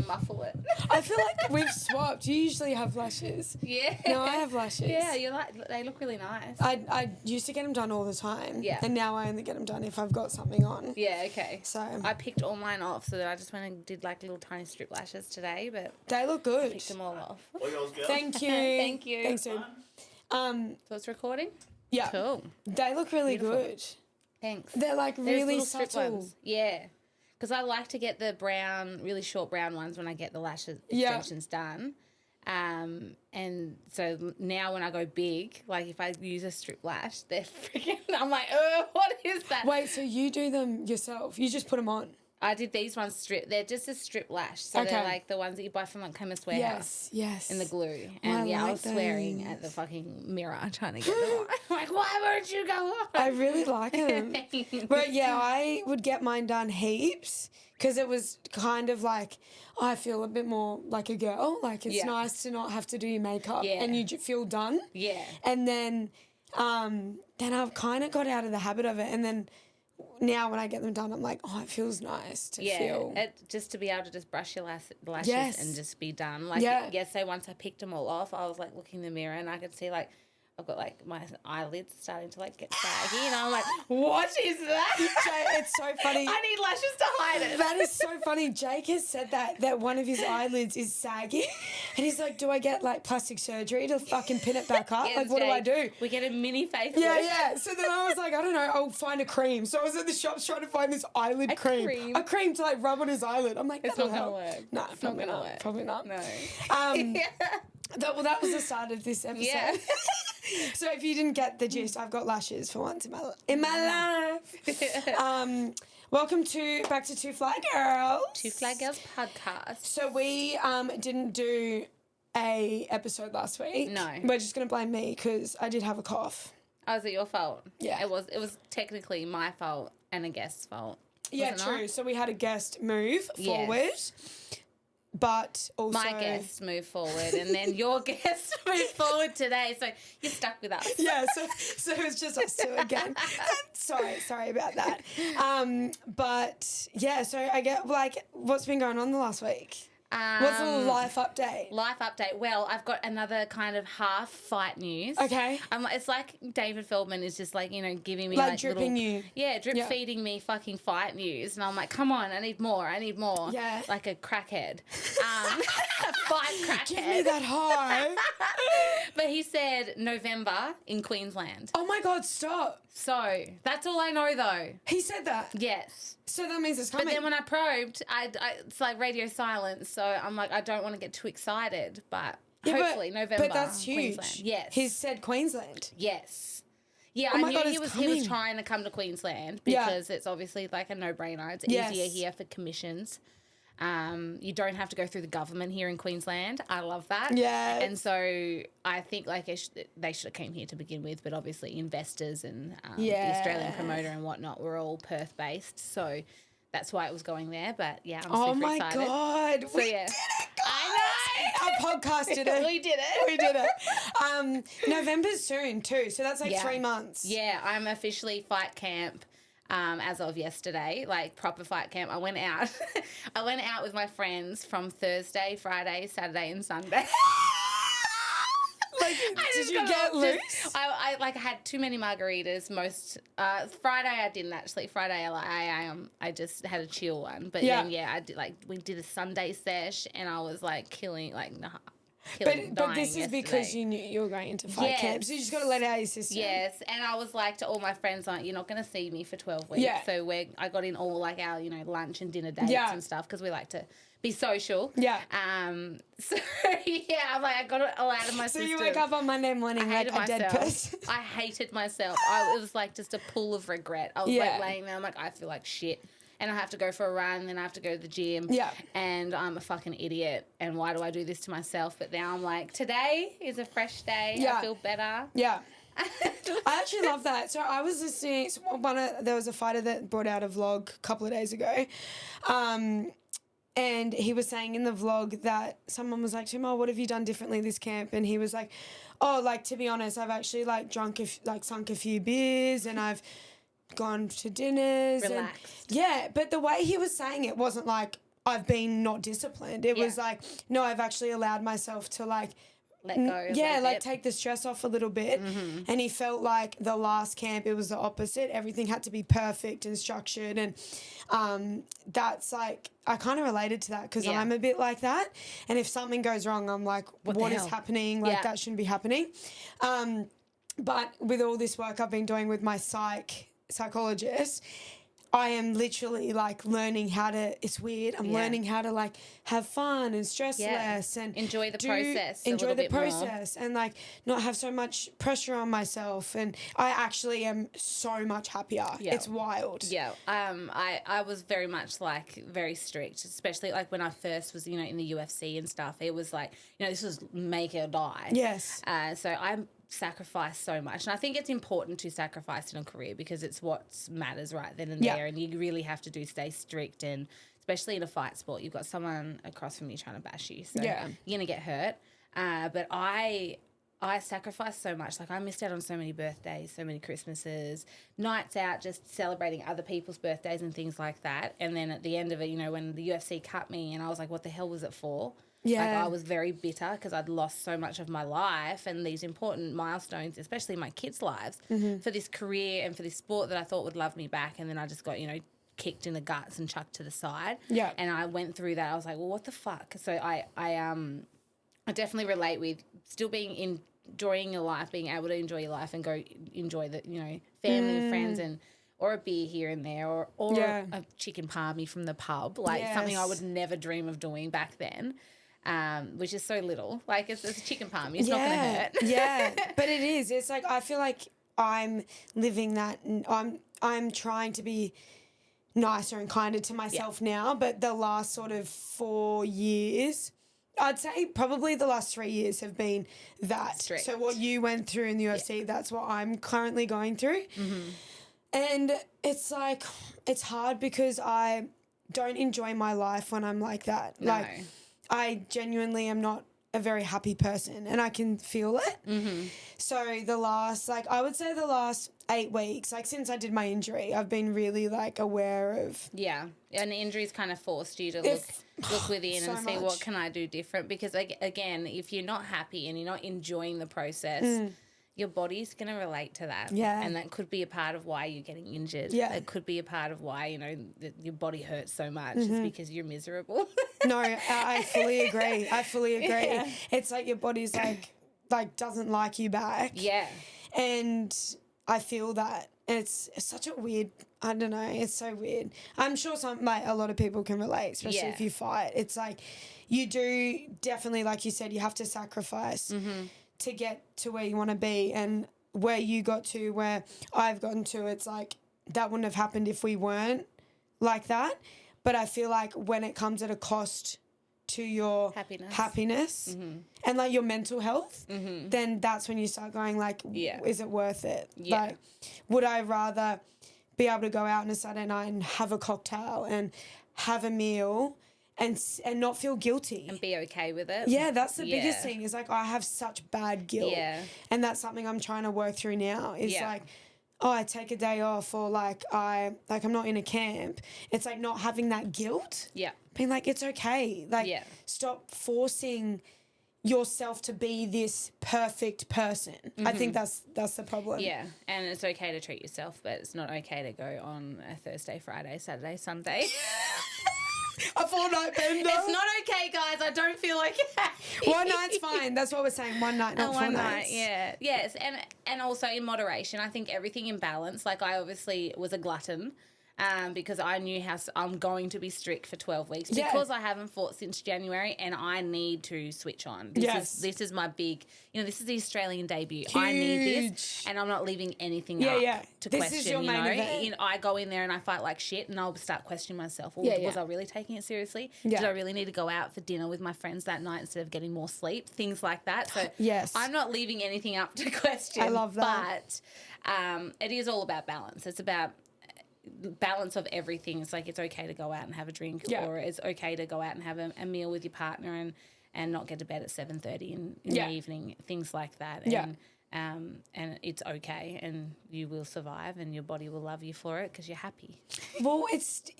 Muffle it. I feel like we've swapped. You usually have lashes. Yeah. No, I have lashes. Yeah, they look really nice. I used to get them done all the time. Yeah. And now I only get them done if I've got something on. Yeah, okay. So I picked all mine off, so that I just went and did like little tiny strip lashes today, but they look good. picked them all off. All yours, girl. Thank you. Thank you. Thanks, dude. So it's recording? Yeah. Cool. They look really Beautiful. good. Thanks. They're like There's really little strip subtle. ones. Yeah. Because I like to get the brown, really short brown ones when I get the lashes Yeah. extensions done. And so now when I go big, like if I use a strip lash, they're freaking, I'm like, oh, what is that? Wait, so you do them yourself? You just put them on? I did these ones strip. They're just a strip lash. So Okay. they're like the ones that you buy from like Chemist Warehouse. Yes. In the glue. I And I like was swearing those. at the fucking mirror trying to get them on. I'm like, why won't you go on? I really like them. But yeah, I would get mine done heaps because it was kind of like, I feel a bit more like a girl. Like it's Yeah. nice to not have to do your makeup Yeah. and you feel done. Yeah. And then I've kind of got out of the habit of it. And then now when I get them done, I'm like, oh, it feels nice to feel. Just to be able to just brush your lashes Yes. and just be done. Like yesterday, once I picked them all off, I was like looking in the mirror and I could see like I've got like my eyelids starting to like get saggy, and I'm like, what is that? Jay, it's so funny. I need lashes to hide it. That is so funny. Jake has said that one of his eyelids is saggy. And he's like, do I get like plastic surgery to fucking pin it back up? Yes, like, what do I do? We get a mini facelift. Yeah. So then I was like, I don't know, I'll find a cream. So I was at the shops trying to find this eyelid cream. A cream to like rub on his eyelid. I'm like, It's that'll not help. going to work. No, It's not probably gonna not. work. Probably not. No. That was the start of this episode. Yeah. So if you didn't get the gist, I've got lashes for once in my life. Welcome back to Two Fly Girls. Two Fly Girls podcast. So we didn't do a episode last week. No. We're just going to blame me because I did have a cough. Oh, was it your fault? Yeah. It was technically my fault and a guest's fault. Yeah, Was it true. not? So we had a guest move forward. Yes. But also... My guest moved forward and then your guest moved forward today. So you're stuck with us. Yeah, so it's just us two again. Sorry about that. But yeah, so I get like, what's been going on the last week? What's the life update? Life update. Well, I've got another kind of half fight news. Okay. It's like David Feldman is just like, giving me Like dripping you. Yeah, feeding me fucking fight news. And I'm like, come on, I need more. Yeah. Like a crackhead. A fight crackhead. Give me that high. But he said November in Queensland. Oh my God, stop. So that's all I know though. He said that. Yes. So that means it's coming. But then when I probed, it's like radio silence. So I'm like, I don't want to get too excited, but hopefully November. But that's huge. Queensland. Yes. He's said Queensland. Yes. Yeah, Oh I my knew God, he it's was coming. trying to come to Queensland Yeah. because it's obviously like a no-brainer. It's Yes. easier here for commissions. You don't have to go through the government here in Queensland. I love that. Yeah. And so I think like they should have came here to begin with, but obviously investors and the Australian promoter and whatnot were all Perth based. So that's why it was going there. But yeah, I'm super my excited. God. So, We yeah. did it, guys. I know. Our podcast did it. We did it. We did it. November's soon too. So that's like 3 months. Yeah, I'm officially fight camp. As of yesterday, like proper fight camp. I went out. I went out with my friends from Thursday, Friday, Saturday, and Sunday. Like, did you get loose? I had too many margaritas. Friday I didn't actually. Friday I just had a chill one. But then I did we did a Sunday sesh and I was like killing But this is because you knew you were going into fight camp, so you just got to let out your system. Yes, and I was like to all my friends, like, you're not going to see me for 12 weeks. Yeah. So I got in all like our, lunch and dinner dates and stuff because we like to be social. Yeah. So I'm like, I got it all out of my system. So you wake up on Monday morning like a dead person. I hated myself. It was like just a pool of regret. I was like laying there, I'm like, I feel like shit. And I have to go for a run, then I have to go to the gym. Yeah. And I'm a fucking idiot. And why do I do this to myself? But now I'm like, today is a fresh day. Yeah. I feel better. Yeah. I actually love that. So I was listening, there was a fighter that brought out a vlog a couple of days ago. And he was saying in the vlog that someone was like to him, oh, what have you done differently this camp? And he was like, oh, like, to be honest, I've actually like sunk a few beers and I've gone to dinners. Relaxed. Yeah, but the way he was saying it wasn't like, I've been not disciplined. It was like, no, I've actually allowed myself to like let go. Take the stress off a little bit. And he felt like the last camp, it was the opposite. Everything had to be perfect and structured. And that's like, I kind of related to that because I'm a bit like that. And if something goes wrong, I'm like, what is happening? Like that shouldn't be happening. But with all this work I've been doing with my psychologist, I am literally like learning how to, it's weird, I'm learning how to like have fun and stress less and enjoy the process. Enjoy the process and like not have so much pressure on myself. And I actually am so much happier. Yeah. It's wild. Yeah. I was very much like very strict, especially like when I first was, in the UFC and stuff. It was like, this was make or die. Yes. So I'm sacrifice so much, and I think it's important to sacrifice in a career because it's what matters right then and there, and you really have to stay strict, and especially in a fight sport you've got someone across from you trying to bash you, so you're gonna get hurt. But I sacrificed so much. Like I missed out on so many birthdays, so many Christmases, nights out, just celebrating other people's birthdays and things like that. And then at the end of it, when the UFC cut me and I was like, what the hell was it for? Yeah. Like I was very bitter because I'd lost so much of my life and these important milestones, especially my kids' lives, for this career and for this sport that I thought would love me back. And then I just got, kicked in the guts and chucked to the side. Yeah. And I went through that. I was like, well, what the fuck? So I definitely relate with still being enjoying your life, being able to enjoy your life and go enjoy the, family and friends and or a beer here and there or a chicken palmy from the pub, like something I would never dream of doing back then. Which is so little. Like it's a chicken palm. It's not going to hurt. Yeah, but it is. It's like I feel like I'm living that. I'm trying to be nicer and kinder to myself now. But the last sort of 4 years, I'd say probably the last 3 years have been that. Strict. So what you went through in the UFC, that's what I'm currently going through. And it's like it's hard because I don't enjoy my life when I'm like that. No. Like. I genuinely am not a very happy person and I can feel it. So I would say the last 8 weeks, like since I did my injury, I've been really like aware of. Yeah. And the injury's kind of forced you to look within and see what can I do different, because like, again, if you're not happy and you're not enjoying the process, your body's going to relate to that. Yeah. And that could be a part of why you're getting injured. Yeah. It could be a part of why, your body hurts so much. It's because you're miserable. No, I fully agree. Yeah. It's like your body's like doesn't like you back. Yeah. And I feel that. And it's such a weird, I don't know, it's so weird. I'm sure a lot of people can relate, especially if you fight. It's like you do definitely, like you said, you have to sacrifice to get to where you want to be, and where you got to, where I've gotten to, it's like that wouldn't have happened if we weren't like that. But I feel like when it comes at a cost to your happiness and like your mental health, then that's when you start going like, is it worth it? Yeah. Like, would I rather be able to go out on a Saturday night and have a cocktail and have a meal and not feel guilty and be okay with it? Yeah, that's the biggest thing, is like I have such bad guilt, and that's something I'm trying to work through now. Is like, I take a day off, or I'm not in a camp. It's like not having that guilt. Yeah, being like, it's okay. Like, stop forcing yourself to be this perfect person. I think that's the problem. Yeah, and it's okay to treat yourself, but it's not okay to go on a Thursday, Friday, Saturday, Sunday. A 4-night bender. It's not okay, guys. I don't feel like it. One night's fine. That's what we're saying. One night, not 4 nights. Yeah. Yes. And also in moderation. I think everything in balance. Like I obviously was a glutton. Because I knew how I'm going to be strict for 12 weeks because I haven't fought since January, and I need to switch on. This is my big, this is the Australian debut. Huge. I need this, and I'm not leaving anything up to this question. Is your main event. I go in there and I fight like shit, and I'll start questioning myself. Was I really taking it seriously? Yeah. Did I really need to go out for dinner with my friends that night instead of getting more sleep? Things like that. So I'm not leaving anything up to question. I love that. But it is all about balance. It's about balance of everything. It's like it's okay to go out and have a drink, or it's okay to go out and have a meal with your partner and not get to bed at 7:30 in the evening, things like that. And it's okay, and you will survive, and your body will love you for it because you're happy. Well, it's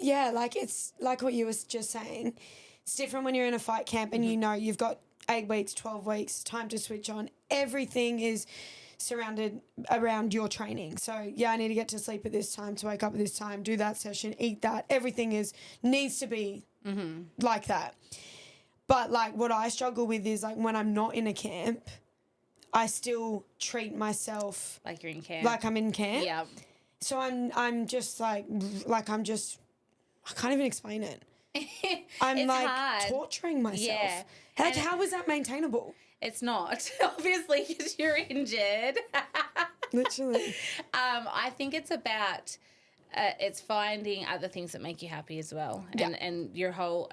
like what you were just saying. It's different when you're in a fight camp and you know you've got 8 weeks, 12 weeks, time to switch on. Everything is surrounded around your training. So, yeah, I need to get to sleep at this time, to wake up at this time, do that session, eat that. Everything needs to be like that. But, like, what I struggle with is, like, when I'm not in a camp, I still treat myself like you're in camp. Like I'm in camp. Yeah. So I'm just like I'm just, I can't even explain it. I'm it's like hard. Torturing myself. Yeah. Like, how is that maintainable? It's not, obviously, because you're injured. Literally. I think it's about it's finding other things that make you happy as well. And your whole,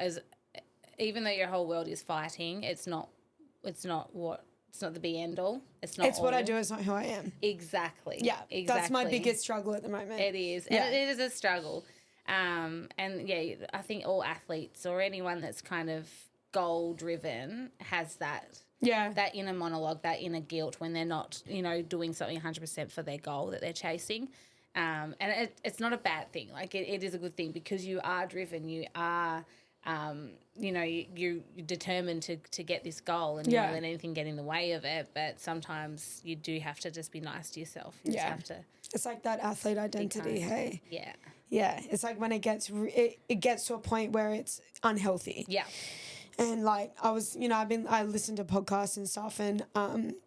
even though your whole world is fighting, it's not the be end all. It's not. It's what I do. It's not who I am. Exactly. Yeah. Exactly. That's my biggest struggle at the moment. It is. Yeah. And it is a struggle. And yeah, I think all athletes or anyone that's kind of goal driven has that. Yeah. That inner monologue, that inner guilt when they're not, doing something 100% for their goal that they're chasing. And it's not a bad thing. Like, it is a good thing because you are driven. You are, you're determined to get this goal and you don't let anything get in the way of it. But sometimes you do have to just be nice to yourself. You just have to. It's like that athlete identity, hey? Yeah. Yeah. It's like when it gets to a point where it's unhealthy. Yeah. And like I was, I listen to podcasts and stuff, and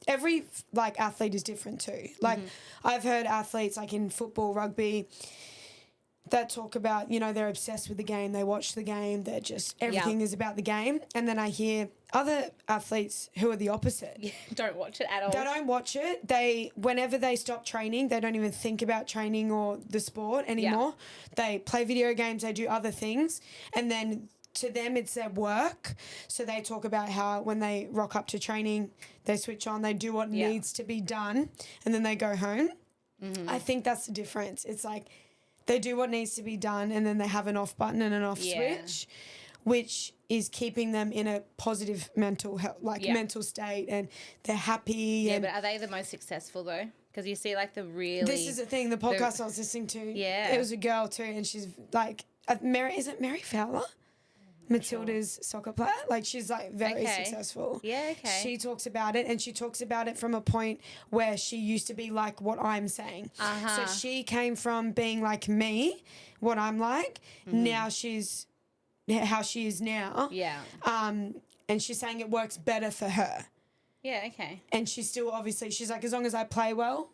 every like athlete is different too. Like I've heard athletes like in football, rugby, that talk about, they're obsessed with the game. They watch the game. They're just, everything is about the game. And then I hear other athletes who are the opposite. Yeah, don't watch it at all. They don't watch it. Whenever they stop training, they don't even think about training or the sport anymore. Yeah. They play video games. They do other things. And then to them, it's their work. So they talk about how when they rock up to training, they switch on, they do what needs to be done, and then they go home. Mm-hmm. I think that's the difference. It's like they do what needs to be done, and then they have an off button and an off switch, which is keeping them in a positive mental health, mental state, and they're happy. Yeah, but are they the most successful though? Because you see, like, this is the thing. The podcast I was listening to, it was a girl too, and she's like, is it Mary Fowler? Matilda's soccer player. Like, she's like very successful. Yeah, okay. She talks about it, and she talks about it from a point where she used to be like what I'm saying. So she came from being like me, what I'm like. Now she's how she is now. Yeah. And she's saying it works better for her. Yeah, okay. And she's still she's like, as long as I play well,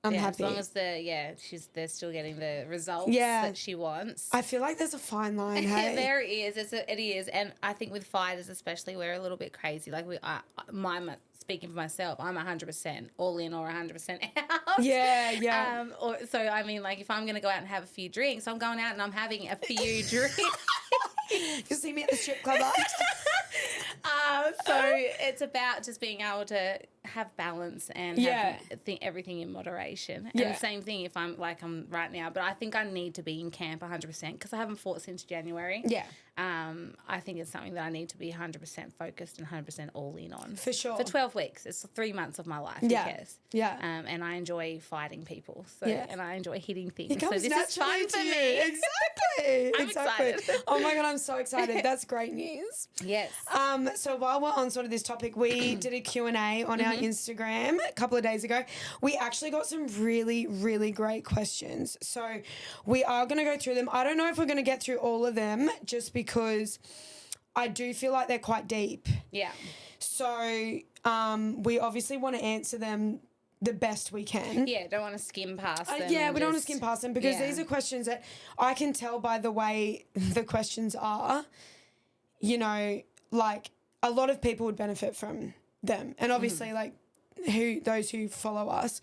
I'm happy. As long as they're still getting the results that she wants. I feel like there's a fine line, hey? There is. It is. And I think with fighters especially, we're a little bit crazy. Like, speaking for myself, I'm 100% all in or 100% out. Yeah. So, I mean, like, if I'm going to go out and have a few drinks, I'm going out and I'm having a few drinks. You'll see me at the strip club after. So it's about just being able to have balance and have everything in moderation. And the same thing if I'm right now. But I think I need to be in camp 100% because I haven't fought since January. Yeah. I think it's something that I need to be 100% focused and 100% all in on. For sure. For 12 weeks. It's 3 months of my life. Yeah. Who cares? Yeah. And I enjoy fighting people. So and I enjoy hitting things. It comes so this is fun for me. Exactly. I'm excited. Oh my God, I'm so excited. That's great news. Yes. So while we're on sort of this topic, we did a Q&A on our Instagram a couple of days ago. We actually got some really, really great questions. So we are going to go through them. I don't know if we're going to get through all of them just because I do feel like they're quite deep. Yeah. So we obviously want to answer them the best we can. Yeah, don't want to skim past them. We don't want to skim past them because these are questions that I can tell by the way the questions are, like a lot of people would benefit from them. And obviously those who follow us,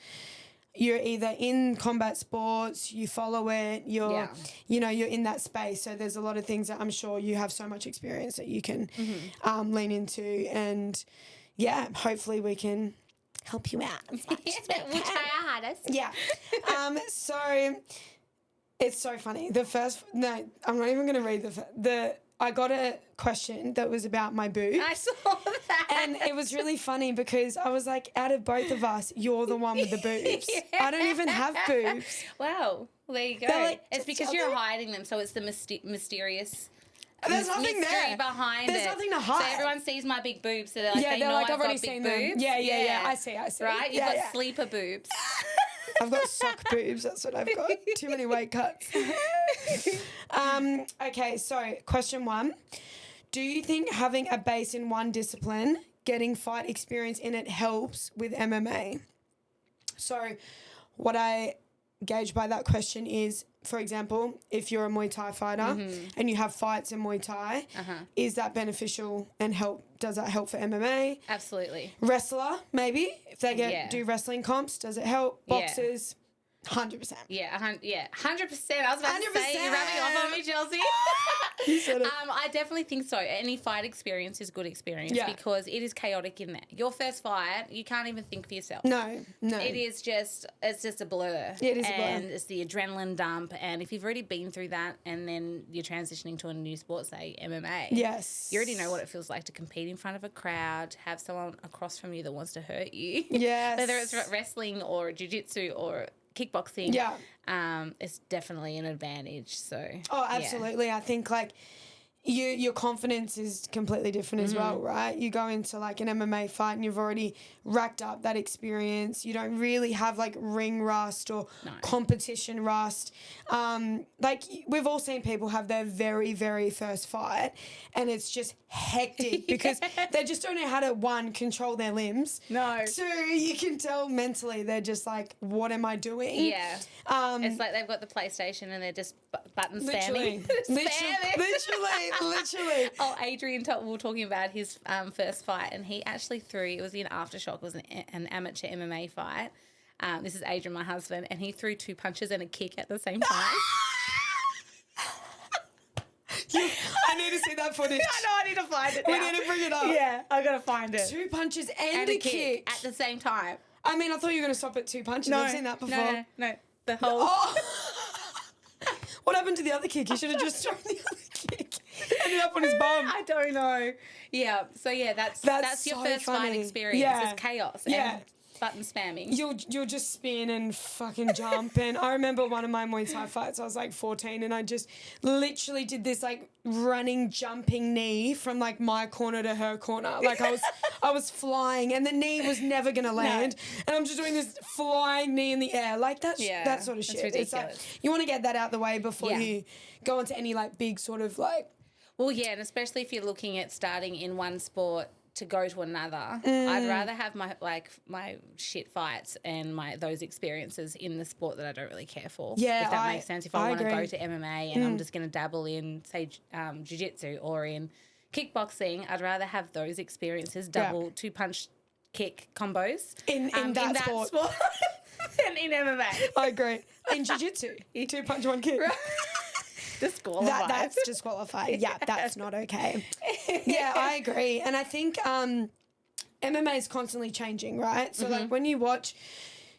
you're either in combat sports, you follow it, you're in that space. So there's a lot of things that I'm sure you have so much experience that you can lean into. And hopefully we can help you out. We'll try our hardest. Yeah. So it's so funny. I'm not even going to read I got a question that was about my boobs. I saw that. And it was really funny because I was like, out of both of us, you're the one with the boobs. I don't even have boobs. Wow. Well, there you go. Like, it's because you're hiding them, so it's the mysterious... There's nothing there behind There's nothing to hide. So everyone sees my big boobs, so they're like, I've already seen them. Yeah. I see. Right? You've got sleeper boobs. I've got sock boobs. That's what I've got. Too many weight cuts. Okay, so question 1. Do you think having a base in one discipline, getting fight experience in it, helps with MMA? So what I gauge by that question is, for example, if you're a Muay Thai fighter and you have fights in Muay Thai, is that beneficial and does that help for MMA? Absolutely. Wrestler, maybe, if they do wrestling comps, does it help? Boxers, 100%. Yeah, 100%. I was about to say, you're rubbing off on me, Chelsea. You said it. I definitely think so. Any fight experience is good experience because it is chaotic in there. Your first fight, you can't even think for yourself. No. It's just a blur. It is a blur. And it's the adrenaline dump. And if you've already been through that and then you're transitioning to a new sport, say MMA. Yes. You already know what it feels like to compete in front of a crowd, have someone across from you that wants to hurt you. Yes. Whether it's wrestling or jiu-jitsu or kickboxing, it's definitely an advantage. So absolutely. I think like your confidence is completely different as well, right? You go into like an MMA fight and you've already racked up that experience. You don't really have like ring rust or competition rust. Like we've all seen people have their very, very first fight and it's just hectic because they just don't know how to, one, control their limbs. No. Two, you can tell mentally they're just like, what am I doing? Yeah. It's like they've got the PlayStation and they're just button spamming. Literally. Oh, Adrian, we were talking about his first fight and he actually threw, it was in Aftershock, it was an amateur MMA fight. This is Adrian, my husband, and he threw 2 punches and a kick at the same time. I need to see that footage. I know, I need to find it now. We need to bring it up. Yeah, I got to find it. 2 punches and a kick. At the same time. I mean, I thought you were going to stop at 2 punches. I've seen that before. No. The whole... What happened to the other kick? You should have just thrown the other kick. Ended up on his bum. I don't know. Yeah. So yeah, that's your so first funny. fight experience. Yeah. It's chaos. Yeah. And button spamming. You'll just spin and fucking jump. And I remember one of my Muay Thai fights, I was like 14 and I just literally did this like running, jumping knee from like my corner to her corner. Like I was flying and the knee was never going to land. No. And I'm just doing this flying knee in the air. Like that sort of shit. It's ridiculous. It's like, you want to get that out the way before you go into any like big sort of like... Well, yeah, and especially if you're looking at starting in one sport to go to another, I'd rather have my shit fights and those experiences in the sport that I don't really care for. Yeah, if that makes sense. If I want to agree. go to MMA and I'm just going to dabble in, say, jiu-jitsu or in kickboxing, I'd rather have those experiences, double 2-punch kick combos in that sport. And in MMA. I agree. In jiu-jitsu, 2-punch 1 kick. Right. Disqualified. That's disqualified. Yeah, that's not okay. Yeah, I agree. And I think MMA is constantly changing, right? So like when you watch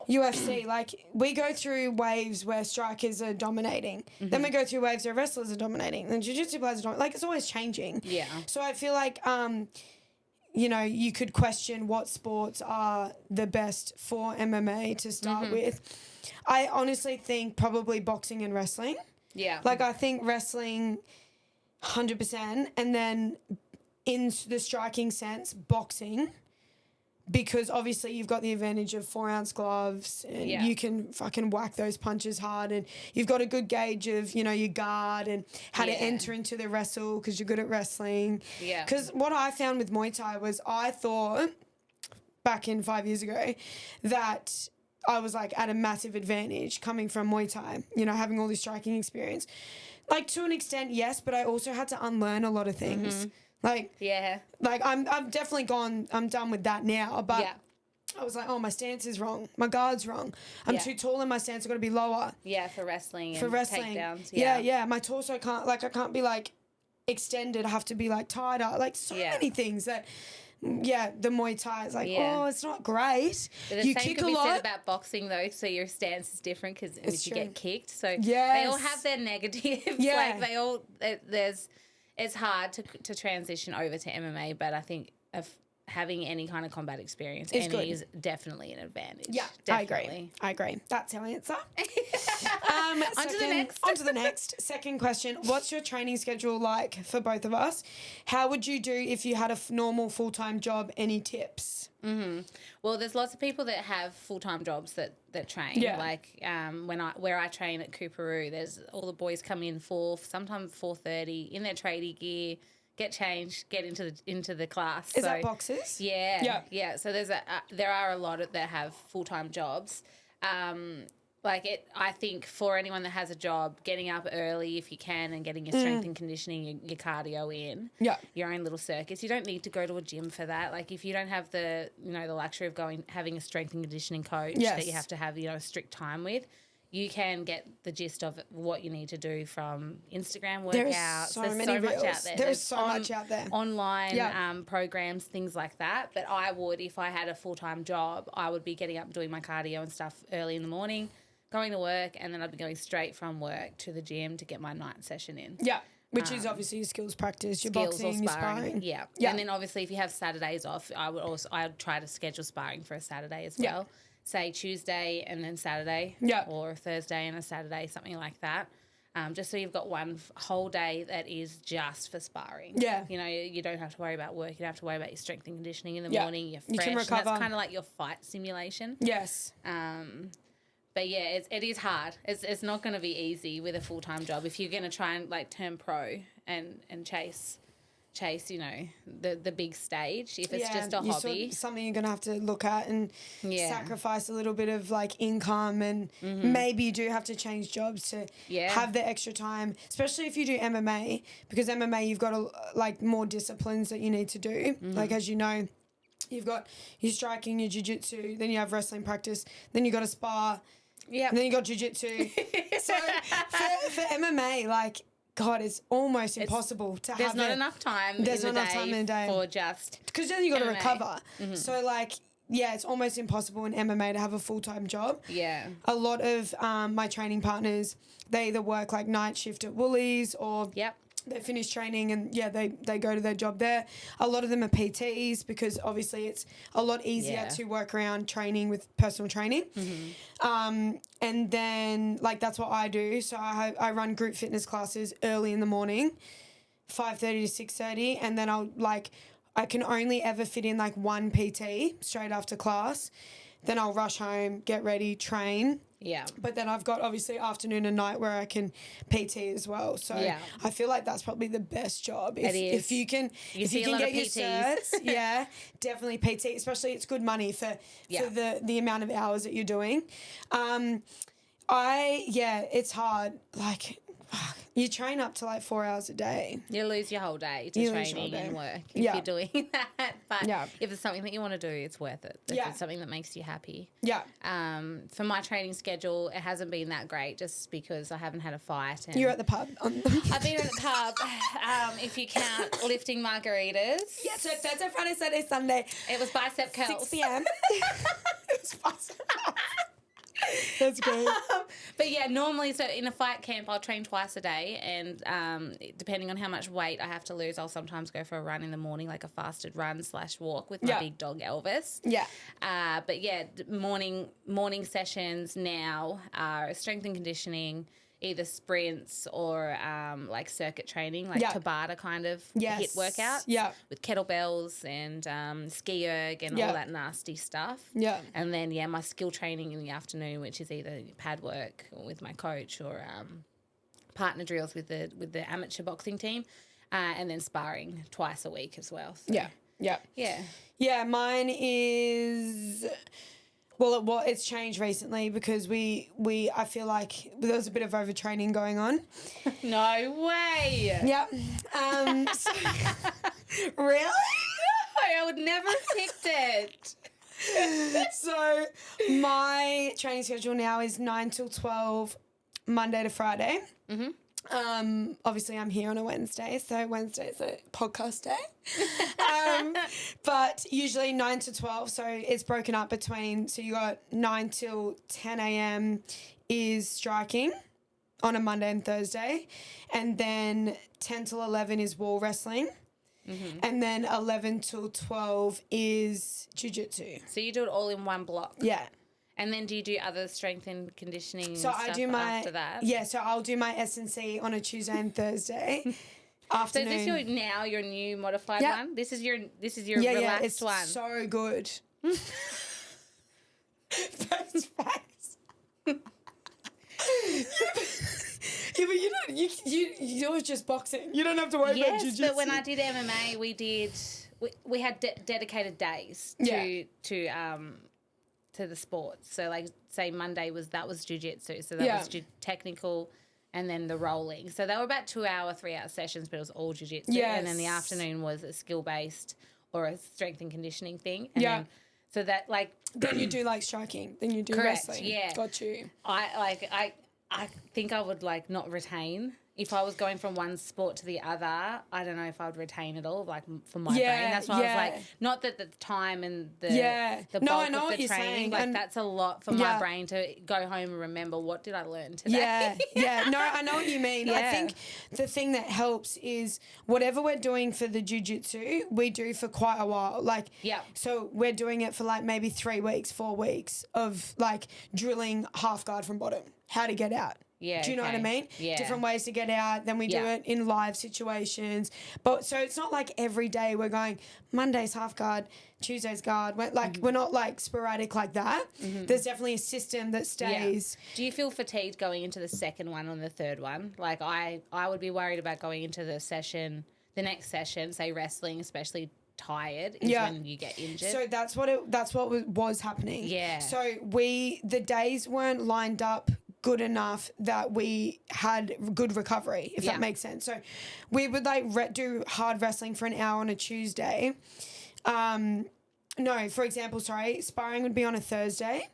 UFC, like we go through waves where strikers are dominating. Then we go through waves where wrestlers are dominating. Then jiu-jitsu players are dominating. Like it's always changing. Yeah. So I feel like you know, you could question what sports are the best for MMA to start with. I honestly think probably boxing and wrestling. Yeah. Like, I think wrestling, 100%, and then in the striking sense, boxing, because obviously you've got the advantage of 4-ounce gloves and you can fucking whack those punches hard and you've got a good gauge of, you know, your guard and how to enter into the wrestle because you're good at wrestling. Yeah. Because what I found with Muay Thai was I thought, back in 5 years ago, that... I was like at a massive advantage coming from Muay Thai, you know, having all this striking experience. Like to an extent, yes, but I also had to unlearn a lot of things. Like I've definitely I'm done with that now, but I was like, oh, my stance is wrong. My guard's wrong. I'm too tall in my stance. I've got to be lower. Yeah, for wrestling and takedowns. Yeah. My torso can't, like, I can't be like extended. I have to be like tighter. Like so many things that... Yeah, the Muay Thai is like, oh, it's not great. But the you same kick could a be lot. said about boxing though, so your stance is different because you get kicked. So yes. they all have their negatives. Like they all, it's hard to transition over to MMA, but I think having any kind of combat experience is definitely an advantage. Yeah, definitely. I agree. That's our answer. On to the next. Second question. What's your training schedule like for both of us? How would you do if you had a normal full-time job? Any tips? Mm-hmm. Well, there's lots of people that have full-time jobs that train. Yeah. Like where I train at Cooperoo, there's all the boys come in sometimes 4:30 in their tradie gear, get changed, get into the class. Is that boxes? Yeah. Yeah. So there are a lot that have full-time jobs. I think for anyone that has a job, getting up early if you can and getting your strength and conditioning, your cardio in, your own little circuits. You don't need to go to a gym for that. Like if you don't have the luxury of having a strength and conditioning coach that you have to have, a strict time with, you can get the gist of what you need to do from Instagram workouts. There's so much out there. There's so much out there. Online programs, things like that. But I would, if I had a full-time job, I would be getting up doing my cardio and stuff early in the morning, going to work, and then I'd be going straight from work to the gym to get my night session in. Yeah. Which is obviously your skills practice, your boxing, your sparring. Yeah. And then obviously if you have Saturdays off, I'd try to schedule sparring for a Saturday as well. Say Tuesday and then Saturday, or a Thursday and a Saturday, something like that. Just so you've got one whole day that is just for sparring. Yeah. You don't have to worry about work. You don't have to worry about your strength and conditioning in the morning. You're fresh. You can recover. That's kind of like your fight simulation. Yes. But yeah, it is hard. It's not going to be easy with a full-time job if you're going to try and turn pro and chase the big stage. If it's just a hobby, something you're gonna have to look at and sacrifice a little bit of income, and maybe you do have to change jobs to have the extra time, especially if you do MMA, because MMA you've got more disciplines that you need to do. Like as you know, you've got your striking, your jiu-jitsu, then you have wrestling practice, then you got to spar, and then you got jiu-jitsu. So for MMA, God, it's almost impossible to have. There's not enough time in the day for just because then you got to recover. So it's almost impossible in MMA to have a full-time job. Yeah, a lot of my training partners, they either work night shift at Woolies or they finish training and they go to their job there. A lot of them are PTs because obviously it's a lot easier to work around training with personal training. And then that's what I do. So I run group fitness classes early in the morning, 5:30 to 6:30, and then I can only ever fit in one PT straight after class. Then I'll rush home, get ready, train. Yeah. But then I've got obviously afternoon and night where I can PT as well. So I feel like that's probably the best job. If you can get your certs, definitely PT, especially it's good money for the amount of hours that you're doing. It's hard. You train up to 4 hours a day. You lose your whole day to training and work if you're doing that. But if it's something that you want to do, it's worth it. If it's something that makes you happy. Yeah. For my training schedule, it hasn't been that great just because I haven't had a fight. And you're at the pub. I've been at the pub, if you count lifting margaritas. Yeah, so Thursday, Friday, Saturday, Sunday. It was bicep curls. 6 p.m. It was bicep curls. That's great. But normally, so in a fight camp, I'll train twice a day, and depending on how much weight I have to lose, I'll sometimes go for a run in the morning, like a fasted run/walk with my big dog Elvis. Yeah. But morning sessions now are strength and conditioning, either sprints or circuit training, Tabata kind of HIIT workouts with kettlebells and ski erg and all that nasty stuff. Yeah. And then, my skill training in the afternoon, which is either pad work with my coach or partner drills with the amateur boxing team, and then sparring twice a week as well. So. Yeah, mine is... Well, it's changed recently because I feel like there was a bit of overtraining going on. No way. Yep. Really? No, I would never have picked it. So my training schedule now is 9 till 12, Monday to Friday. Obviously I'm here on a Wednesday, so Wednesday's a podcast day. But usually 9 to 12, so it's broken up between, so you got 9 till 10 a.m. is striking. on a Monday and Thursday. And then 10 till 11 is wall wrestling. Mm-hmm. And then 11 till 12 is jiu-jitsu. So you do it all in one block? Yeah. And then do you do other strength and conditioning so stuff I do my, after that? Yeah, so I'll do my S&C on a Tuesday and Thursday afternoon. So is this your new modified one? This is your relaxed one? Yeah, it's so good. First facts. Yeah, but you're just boxing. You don't have to worry about jiu-jitsu. Yes, but when I did MMA, we had dedicated days to the sports. So like say Monday was jiu-jitsu. So that was technical and then the rolling. So they were about 2 hour, 3 hour sessions, but it was all jiu-jitsu. Yes. And then the afternoon was a skill-based or a strength and conditioning thing. And then, so that like... Then you do like striking. Then you do wrestling. Yeah. Got you. I think I would like not retain. If I was going from one sport to the other, I don't know if I would retain it all, like for my brain. That's why I was like, not that the time and the bulk of the training, like and that's a lot for my brain to go home and remember what did I learn today. Yeah. No, I know what you mean. I think the thing that helps is whatever we're doing for the jiu-jitsu, we do for quite a while. Like, so we're doing it for like maybe 3 weeks, 4 weeks of like drilling half guard from bottom, how to get out. Yeah, do you know what I mean? Yeah. Different ways to get out. Then we do it in live situations. But so it's not like every day we're going, Monday's half guard, Tuesday's guard. We're not like sporadic like that. Mm-hmm. There's definitely a system that stays. Yeah. Do you feel fatigued going into the second one or the third one? Like I would be worried about going into the next session, say wrestling, especially tired is when you get injured. So that's what was happening. Yeah. So the days weren't lined up good enough that we had good recovery, if that makes sense. So we would like do hard wrestling for an hour on a Tuesday. For example, sparring would be on a Thursday,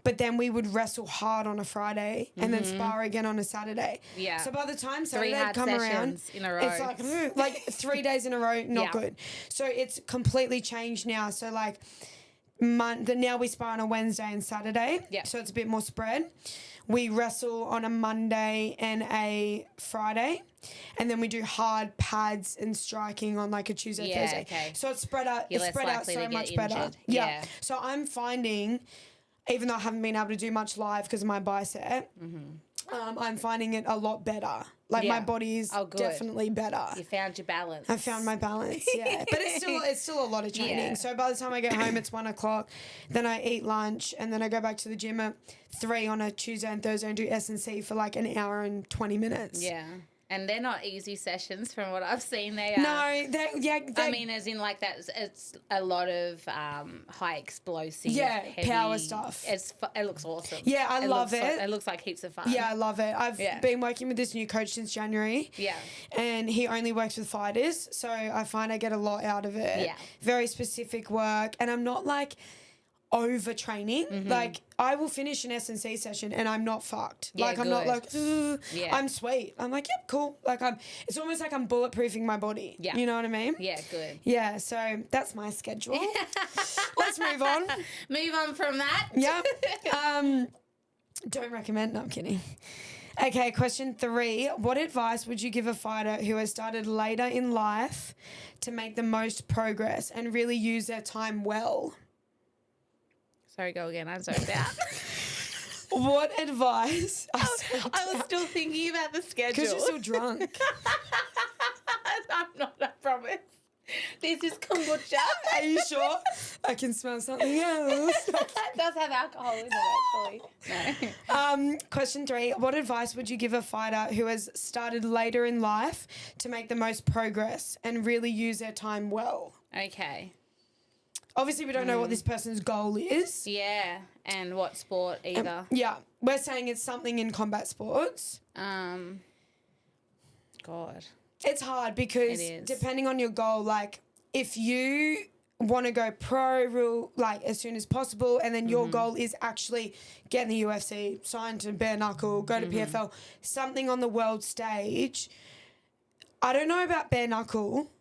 but then we would wrestle hard on a Friday and then spar again on a Saturday. Yeah. So by the time Saturday come around, in a row. It's like 3 days in a row, not good. So it's completely changed now. So like now we spar on a Wednesday and Saturday. Yeah. So it's a bit more spread. We wrestle on a Monday and a Friday, and then we do hard pads and striking on like a Tuesday, Thursday. Okay. So it's spread out. It's spread out so much better. Yeah. So I'm finding, even though I haven't been able to do much live because of my bicep, I'm finding it a lot better. Like my body is definitely better. You found your balance. I found my balance, but it's still a lot of training. Yeah. So by the time I get home, it's 1 o'clock. Then I eat lunch, and then I go back to the gym at 3 on a Tuesday and Thursday and do S&C for like an hour and 20 minutes. Yeah. And they're not easy sessions from what I've seen. They are. No, I mean, as in like that, it's a lot of high explosive, heavy, power stuff. It looks awesome. Yeah, I love it. It looks like heaps of fun. Yeah, I love it. I've been working with this new coach since January. Yeah. And he only works with fighters, so I find I get a lot out of it. Yeah. Very specific work, and I'm not like overtraining. Like I will finish an S&C session and I'm not fucked. Like I'm not like I'm sweet. I'm like, yep, cool. Like it's almost like I'm bulletproofing my body. Yeah. You know what I mean? Yeah, good. Yeah, so that's my schedule. Let's move on. Move on from that. Yep. Don't recommend. No, I'm kidding. Okay, question 3. What advice would you give a fighter who has started later in life to make the most progress and really use their time well? Sorry, go again. I'm zoned out. What advice? I was still thinking about the schedule. Because you're still drunk. I'm not, I promise. This is kombucha. Are you sure? I can smell something else. It does have alcohol in it, actually. No. Question 3. What advice would you give a fighter who has started later in life to make the most progress and really use their time well? Okay. Obviously, we don't know what this person's goal is. Yeah, and what sport either. We're saying it's something in combat sports. God. It's hard because depending on your goal, like if you want to go pro like as soon as possible and then your goal is actually get in the UFC, sign to bare knuckle, go to PFL, something on the world stage. I don't know about bare knuckle.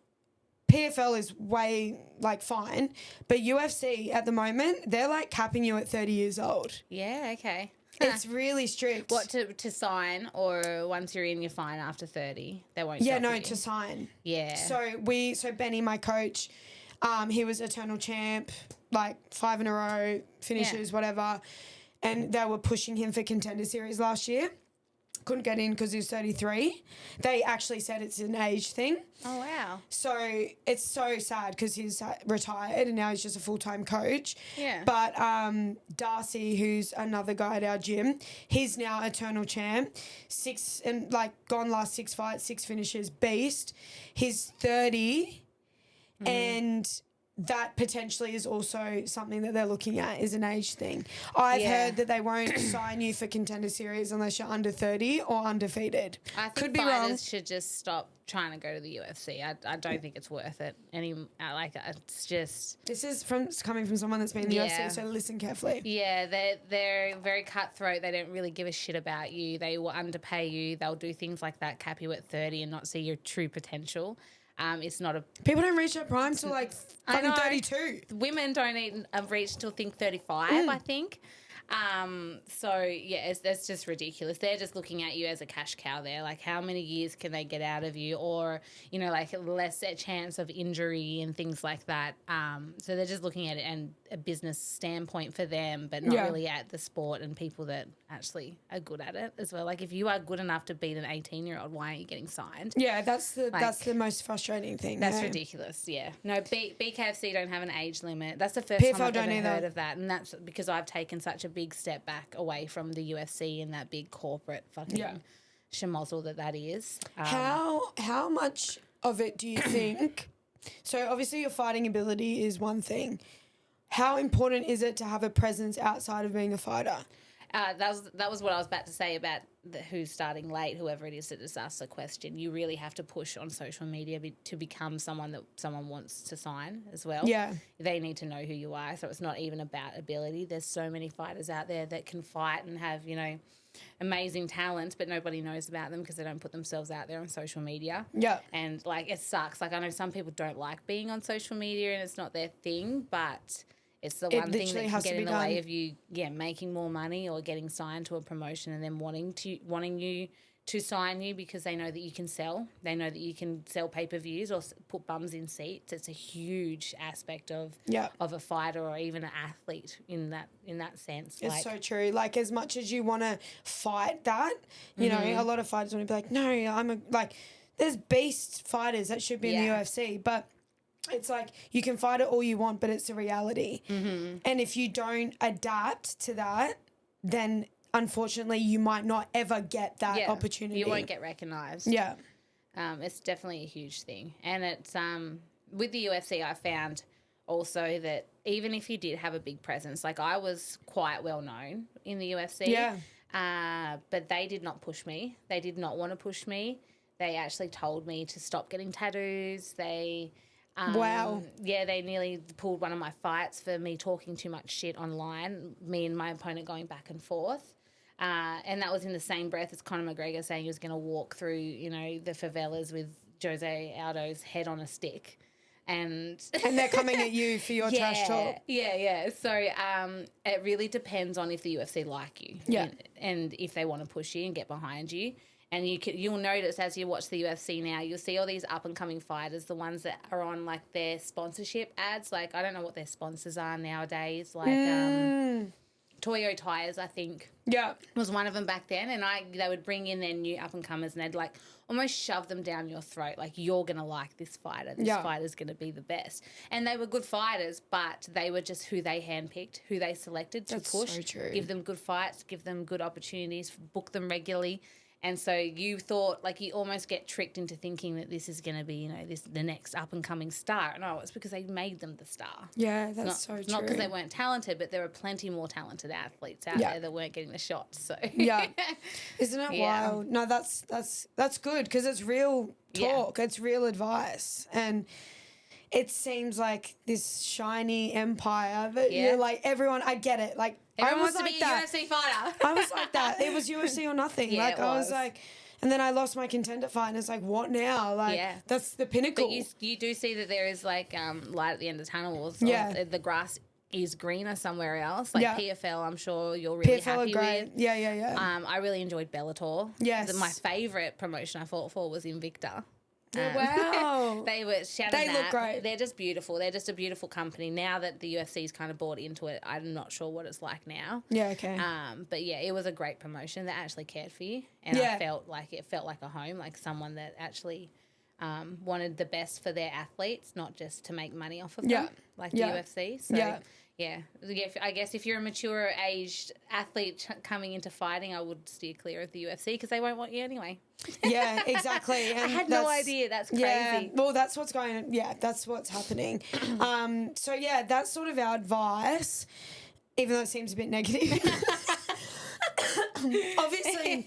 PFL is way, like, fine. But UFC, at the moment, they're, like, capping you at 30 years old. Yeah, okay. It's really strict. What, to sign, or once you're in, you're fine after 30? They won't stop you. To sign. Yeah. So Benny, my coach, he was eternal champ, like 5 in a row, finishes, whatever. And they were pushing him for Contender Series last year. Couldn't get in because he was 33. They actually said it's an age thing. Oh, wow. So it's so sad because he's retired and now he's just a full-time coach. Yeah. But Darcy, who's another guy at our gym, he's now eternal champ. Gone last 6 fights, 6 finishes, beast. He's 30 and that potentially is also something that they're looking at, is an age thing. I've heard that they won't sign you for Contender Series unless you're under 30 or undefeated. I think Could be fighters wrong. should just stop trying to go to the UFC. I don't think it's worth it. It's just... This is coming from someone that's been in the UFC, so listen carefully. Yeah, they're very cutthroat. They don't really give a shit about you. They will underpay you. They'll do things like that, cap you at 30 and not see your true potential. It's not a... People don't reach their prime till like fucking 32. Women don't even reach till 35, I think. That's just ridiculous. They're just looking at you as a cash cow there. Like, how many years can they get out of you? Or, like less chance of injury and things like that. So they're just looking at it and a business standpoint for them, but not really at the sport and people that actually are good at it as well. Like, if you are good enough to beat an 18-year-old, why aren't you getting signed? Yeah, that's the most frustrating thing. That's ridiculous, yeah. No, BKFC don't have an age limit. That's the first time I've ever heard of that. And that's because I've taken such a big step back away from the UFC and that big corporate fucking schmozzle that is. How much of it do you think... So obviously your fighting ability is one thing. How important is it to have a presence outside of being a fighter? That was what I was about to say about who's starting late, whoever it is that just asked the question. You really have to push on social media to become someone that someone wants to sign as well. Yeah. They need to know who you are. So it's not even about ability. There's so many fighters out there that can fight and have, amazing talent, but nobody knows about them because they don't put themselves out there on social media. Yeah. And, it sucks. I know some people don't like being on social media and it's not their thing, but... It's the one thing that can get in the way of you, making more money or getting signed to a promotion and then wanting you to sign you because they know that you can sell. They know that you can sell pay-per-views or put bums in seats. It's a huge aspect of a fighter or even an athlete in that sense. It's so true. Like, as much as you want to fight that, you know, a lot of fighters want to be like, no, there's beast fighters that should be in the UFC, but... It's like you can fight it all you want, but it's a reality. Mm-hmm. And if you don't adapt to that, then unfortunately you might not ever get that opportunity. You won't get recognised. Yeah. It's definitely a huge thing. And it's with the UFC I found also that even if you did have a big presence, like I was quite well known in the UFC. Yeah. But they did not push me. They did not want to push me. They actually told me to stop getting tattoos. Wow. Yeah, they nearly pulled one of my fights for me talking too much shit online, me and my opponent going back and forth. And that was in the same breath as Conor McGregor saying he was going to walk through, the favelas with Jose Aldo's head on a stick. And they're coming at you for your trash talk. Yeah. So it really depends on if the UFC like you. Yeah. And if they want to push you and get behind you. And you'll notice as you watch the UFC now, you'll see all these up-and-coming fighters, the ones that are on, their sponsorship ads. I don't know what their sponsors are nowadays. Toyo Tires, I think, was one of them back then. And they would bring in their new up-and-comers and they'd, almost shove them down your throat. You're going to like this fighter. This fighter's going to be the best. And they were good fighters, but they were just who they handpicked, who they selected to push. So true. Give them good fights, give them good opportunities, book them regularly. And so you thought, you almost get tricked into thinking that this is going to be, the next up-and-coming star. No, it's because they made them the star. Yeah, that's so true. Not because they weren't talented, but there are plenty more talented athletes out there that weren't getting the shots. So yeah. Isn't it wild? No, that's good because it's real talk. It's real advice. And it seems like this shiny empire that you're everyone, I get it. Everyone I was wants to be a UFC fighter. I was like that. It was UFC or nothing. Yeah, I was like, and then I lost my contender fight, and it's like, what now? That's the pinnacle. But you do see that there is light at the end of the tunnel. The grass is greener somewhere else. Like PFL, I'm sure you're really happy with. Yeah. I really enjoyed Bellator. Yes. My favourite promotion I fought for was Invicta. Wow. They look great. They're just beautiful. They're just a beautiful company. Now that the UFC's kind of bought into it, I'm not sure what it's like now. Yeah, okay. But yeah, it was a great promotion that actually cared for you. And I felt like a home, like someone that actually wanted the best for their athletes, not just to make money off of them, like the UFC. So yeah, I guess if you're a mature aged athlete coming into fighting, I would steer clear of the UFC because they won't want you anyway. Yeah, exactly. And I had no idea. That's crazy. Yeah, well, that's what's going on. Yeah, that's what's happening. So, yeah, that's sort of our advice, even though it seems a bit negative. Obviously,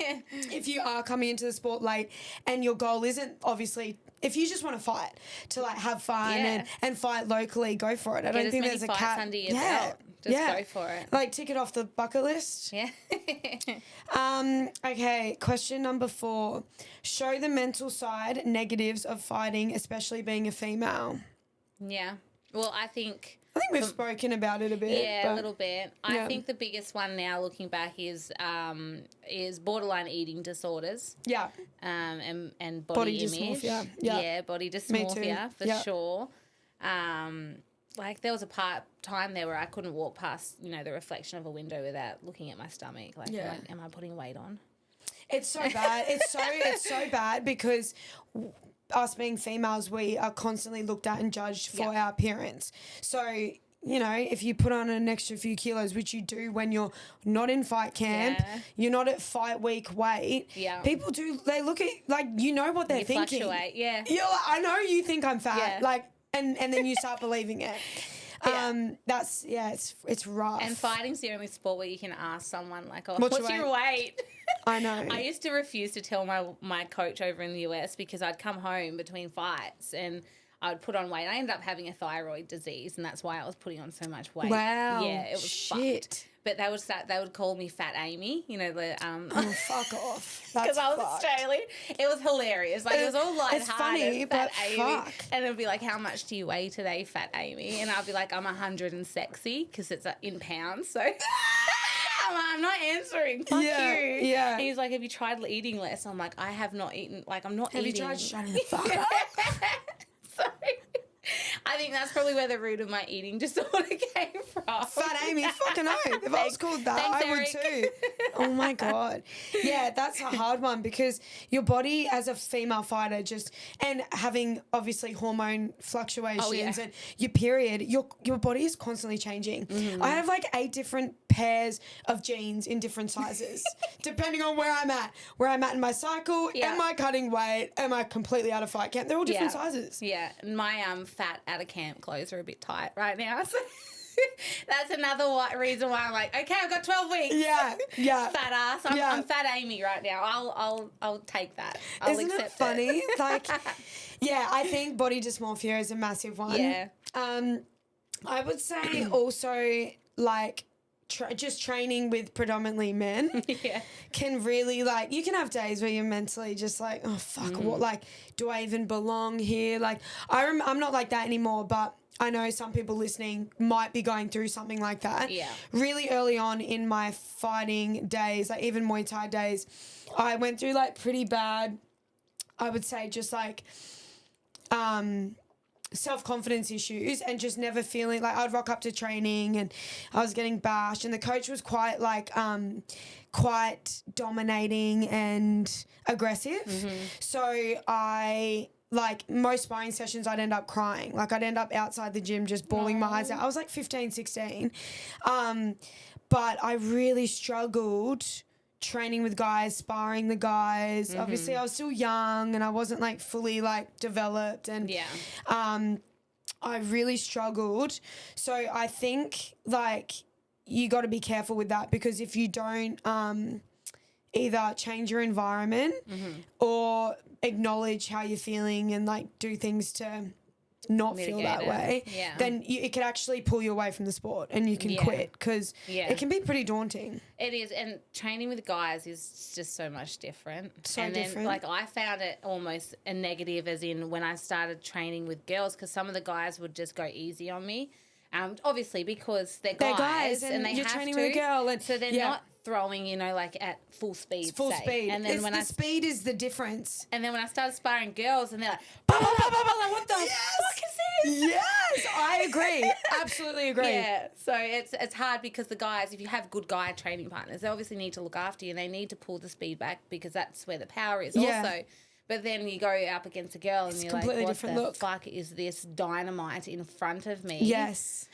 if you are coming into the sport late and your goal isn't obviously, if you just want to fight to like have fun and fight locally, go for it. I don't think there's a cap under your belt. Just go for it. Like tick it off the bucket list. Yeah. Okay, question number 4. Show the mental side negatives of fighting, especially being a female. Yeah. Well, I think we've spoken about it a bit. Yeah, a little bit. I think the biggest one now, looking back, is borderline eating disorders. Yeah. And body image. Dysmorphia. Yeah, body dysmorphia for sure. Like there was a time there where I couldn't walk past, the reflection of a window without looking at my stomach. Like, am I putting weight on? It's so bad. It's so bad because us being females, we are constantly looked at and judged for our appearance. So, if you put on an extra few kilos, which you do when you're not in fight camp, you're not at fight week weight, people they look at, like, what they're thinking. Fluctuate, You're like, I know you think I'm fat, and then you start believing it. It's rough. And fighting's the only sport where you can ask someone like, what's your weight? I know. I used to refuse to tell my coach over in the US because I'd come home between fights and I would put on weight. I ended up having a thyroid disease and that's why I was putting on so much weight. Wow. Yeah, it was fucked. But they would call me Fat Amy, Oh, fuck off. Because I was Australian. It was hilarious. Like, it was all lighthearted. It's funny, Fat but Amy. fuck. And it'd be like, how much do you weigh today, Fat Amy? And I'd be like, I'm 100 and sexy because it's in pounds. So I'm not answering. Fuck you. Yeah. And he's like, have you tried eating less? I'm like, I have not eaten. Like, I'm not eating. Have you tried shutting the fuck up? Sorry. I think that's probably where the root of my eating disorder came from. Fat Amy, fucking oath. If I was called that, Thanks, I would too. Oh my God. Yeah, that's a hard one because your body as a female fighter and having obviously hormone fluctuations and your period, your body is constantly changing. Mm-hmm. I have like 8 different pairs of jeans in different sizes, depending on where I'm at in my cycle. Yeah. Am I cutting weight? Am I completely out of fight camp? They're all different sizes. Yeah. My fat out of camp clothes are a bit tight right now. So that's another reason why I'm like, okay, I've got 12 weeks. Yeah. Fat ass. I'm Fat Amy right now. I'll take that. Isn't it funny? Like, yeah, I think body dysmorphia is a massive one. Yeah. I would say also like just training with predominantly men can really, like, you can have days where you're mentally just like, oh fuck, what, like, do I even belong here? Like, I'm not like that anymore, but I know some people listening might be going through something like that. Yeah. Really early on in my fighting days, like even Muay Thai days, I went through like pretty bad, I would say, just like self-confidence issues and just never feeling like I'd rock up to training and I was getting bashed and the coach was quite like quite dominating and aggressive. Mm-hmm. So I, like, most sparring sessions I'd end up crying. Like, I'd end up outside the gym just bawling my eyes out. I was like 15, 16. But I really struggled training with guys, sparring the guys. Mm-hmm. Obviously, I was still young and I wasn't, like, fully, like, developed. And I really struggled. So I think, like, you got to be careful with that because if you don't either change your environment or acknowledge how you're feeling and, like, do things to not feel that way, then it could actually pull you away from the sport and you can quit because it can be pretty daunting. It is, and training with guys is just so much different. Different. Then, like, I found it almost a negative as in when I started training with girls because some of the guys would just go easy on me Obviously because they're guys and they you're have training to. with a girl, and so they're not throwing, like at full speed. And then the speed is the difference. And then when I started sparring girls, and they're like, bah, bah, bah, bah, bah, like, what the fuck is this? Yes, I agree. Absolutely agree. Yeah. So it's hard because the guys, if you have good guy training partners, they obviously need to look after you and they need to pull the speed back because that's where the power is also. But then you go up against a girl and you're like, what the fuck is this dynamite in front of me? Yes.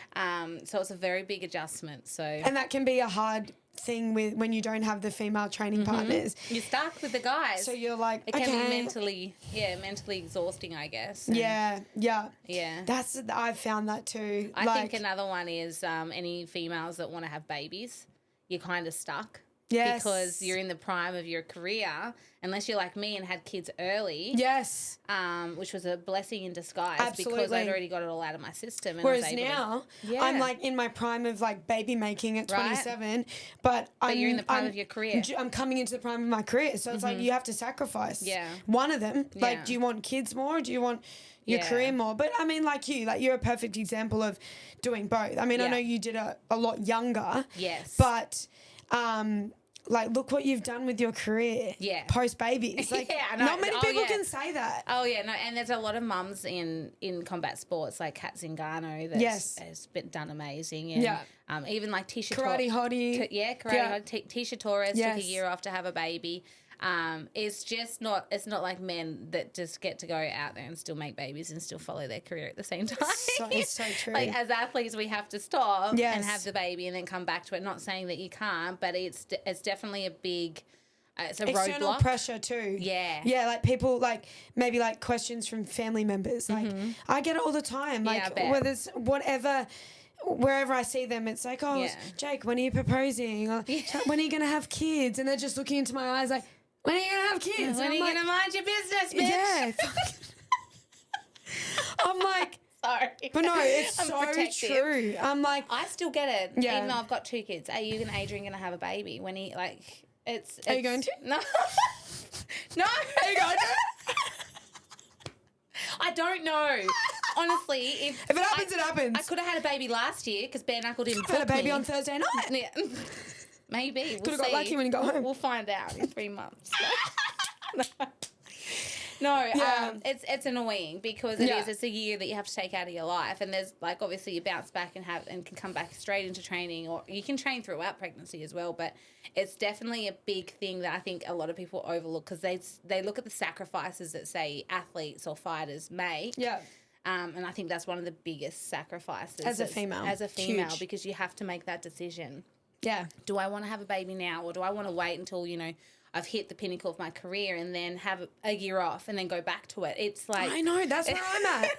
So it's a very big adjustment. So and that can be a hard thing when you don't have the female training partners. You're stuck with the guys. So you're like, it can be mentally exhausting, I guess. And yeah. That's I've found that too. I think another one is any females that want to have babies, you're kind of stuck. Yes. Because you're in the prime of your career, unless you're like me and had kids early. Yes. Which was a blessing in disguise. Absolutely. Because I'd already got it all out of my system. And whereas now, I'm like in my prime of like baby making at 27, but you're in the prime of your career. I'm coming into the prime of my career. So it's like you have to sacrifice one of them. Like, do you want kids more? Or do you want your career more? But I mean, like you're a perfect example of doing both. I mean, I know you did a lot younger. Yes. But like, look what you've done with your career. Yeah. Post babies. Like, not many people can say that. Oh yeah, no, and there's a lot of mums in combat sports like Kat Zingano that has done amazing. And, even like Tisha Karate Hottie. Hottie. Tisha Torres took a year off to have a baby. It's not like men that just get to go out there and still make babies and still follow their career at the same time. It's so true. Like as athletes, we have to stop and have the baby and then come back to it. Not saying that you can't, but it's definitely a big. It's a external roadblock. Pressure too. Yeah. Yeah, like people maybe questions from family members. Like I get it all the time. Like whether it's whatever. Wherever I see them, it's like, Jake, when are you proposing? Or, when are you going to have kids? And they're just looking into my eyes like, when are you going to have kids? When are you going to mind your business, bitch? Yeah. I'm like, sorry. But no, it's so true. I'm like, I still get it. Yeah. Even though I've got 2 kids. Are you and Adrian going to have a baby? When he, it's Are you going to? No. No. Are you going to? I don't know. Honestly, if it happens, it happens. I could have had a baby last year because bare knuckle didn't had a baby on Thursday night. Yeah. Maybe. Could have got lucky when you got home. We'll find out in 3 months. No, it's annoying because it's a year that you have to take out of your life, and there's obviously you bounce back and can come back straight into training, or you can train throughout pregnancy as well. But it's definitely a big thing that I think a lot of people overlook because they look at the sacrifices that say athletes or fighters make. Yeah. And I think that's one of the biggest sacrifices as a female. Huge. Because you have to make that decision. Yeah. Do I want to have a baby now, or do I want to wait until I've hit the pinnacle of my career and then have a year off and then go back to it? It's like... I know, that's where I'm at.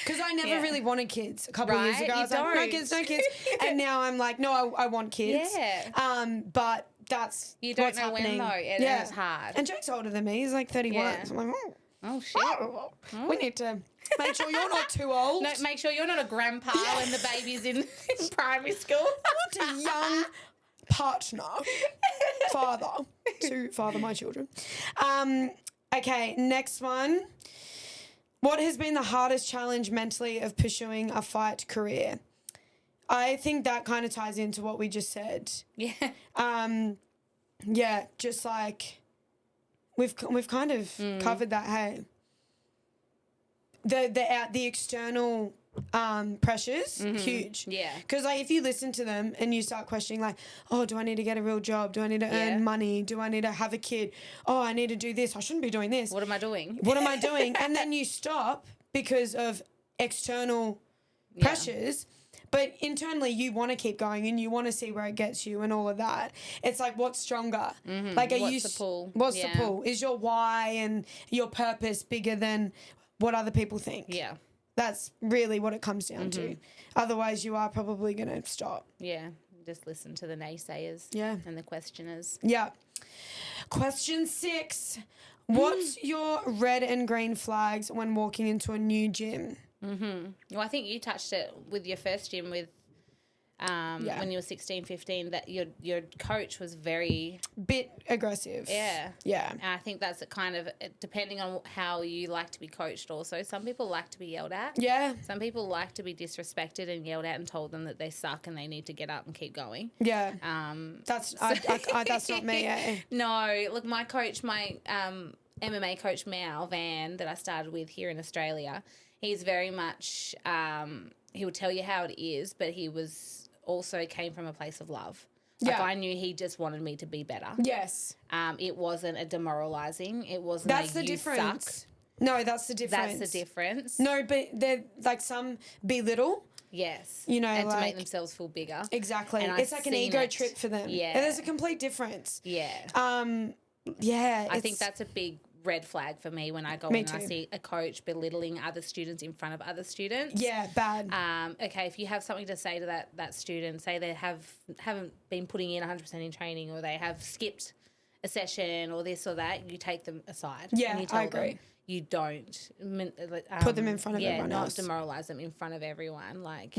Because I never really wanted kids a couple of years ago. I was like, no kids. And now I'm like, no, I want kids. Yeah. But that's you don't what's know happening. when, though. It's hard. And Jake's older than me. He's like 31. Yeah. So I'm like, oh, shit. We need to make sure you're not too old. No, make sure you're not a grandpa when the baby's in primary school. I want a young partner, father, to father my children. Okay, next one. What has been the hardest challenge mentally of pursuing a fight career? I think that kind of ties into what we just said. Yeah. Yeah, just like we've kind of covered that. Hey, the external pressures huge. Yeah. Because if you listen to them and you start questioning oh, do I need to get a real job? Do I need to earn money? Do I need to have a kid? Oh, I need to do this. I shouldn't be doing this. What am I doing? And then you stop because of external pressures. But internally, you want to keep going and you want to see where it gets you and all of that. It's like, what's stronger? Mm-hmm. What's the pull? What's the pull? Is your why and your purpose bigger than what other people think? Yeah. That's really what it comes down to. Otherwise, you are probably going to stop. Yeah. Just listen to the naysayers. Yeah. And the questioners. Yeah. Question 6. What's your red and green flags when walking into a new gym? Well, I think you touched it with your first gym with when you were 16, 15, that your coach was very... Bit aggressive. Yeah. Yeah. And I think that's kind of, depending on how you like to be coached also. Some people like to be yelled at. Yeah. Some people like to be disrespected and yelled at and told them that they suck and they need to get up and keep going. Yeah. That's not me. Yeah. No, look, my coach, MMA coach, Mal Van, that I started with here in Australia, he's very much, he would tell you how it is, but he was also came from a place of love. Like, I knew he just wanted me to be better. Yes. It wasn't a demoralizing. It wasn't That's the difference. Suck. No, that's the difference. That's the difference. No, but they're like some belittle. Yes. You know, and like, to make themselves feel bigger. Exactly. It's like an ego trip for them. Yeah. And there's a complete difference. Yeah. Yeah. I think that's a big red flag for me when I go in and I see a coach belittling other students in front of other students. Yeah, bad. Okay, if you have something to say to that student, say they haven't been putting in 100% in training, or they have skipped a session or this or that, you take them aside. Yeah, and you tell I agree. Them you don't put them in front of everyone else. Not demoralize them in front of everyone. Like,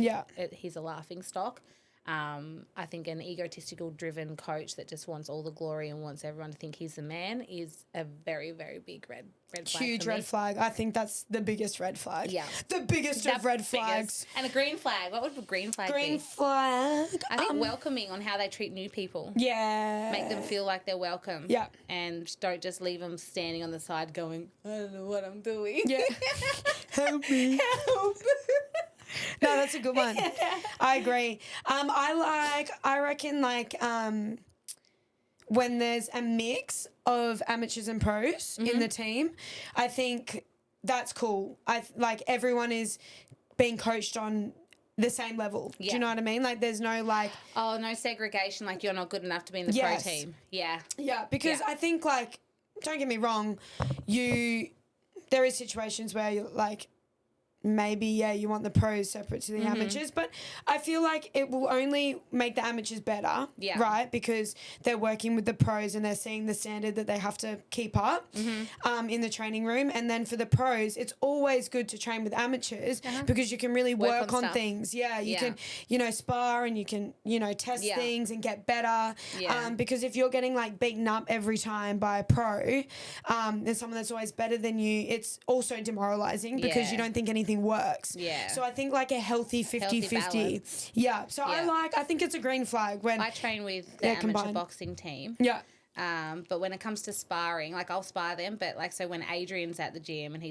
he's a laughing stock. I think an egotistical driven coach that just wants all the glory and wants everyone to think he's the man is a very, very big red flag. Huge red flag. I think that's the biggest red flag. Yeah. The biggest of red flags. And a green flag. What would a green flag be? Green flag. I think welcoming, on how they treat new people. Yeah. Make them feel like they're welcome. Yeah. And don't just leave them standing on the side going, I don't know what I'm doing. Yeah. Help me. Help. No, that's a good one. I agree. I reckon when there's a mix of amateurs and pros in the team, I think that's cool. Everyone is being coached on the same level. Yeah. Do you know what I mean? Like, there's no no segregation, like you're not good enough to be in the pro team. Yeah. Yeah, because I think don't get me wrong, there is situations where you're maybe, you want the pros separate to the amateurs, but I feel like it will only make the amateurs better, right? Because they're working with the pros and they're seeing the standard that they have to keep up in the training room. And then for the pros, it's always good to train with amateurs because you can really work on things. Yeah, you can, spar and you can, test things and get better. Yeah. Because if you're getting beaten up every time by a pro and someone that's always better than you, it's also demoralizing because you don't think anything works. Yeah. So I think a healthy 50-50. Yeah. So I think it's a green flag when I train with the amateur boxing team. Yeah. But when it comes to sparring, I'll spar them, but so when Adrian's at the gym and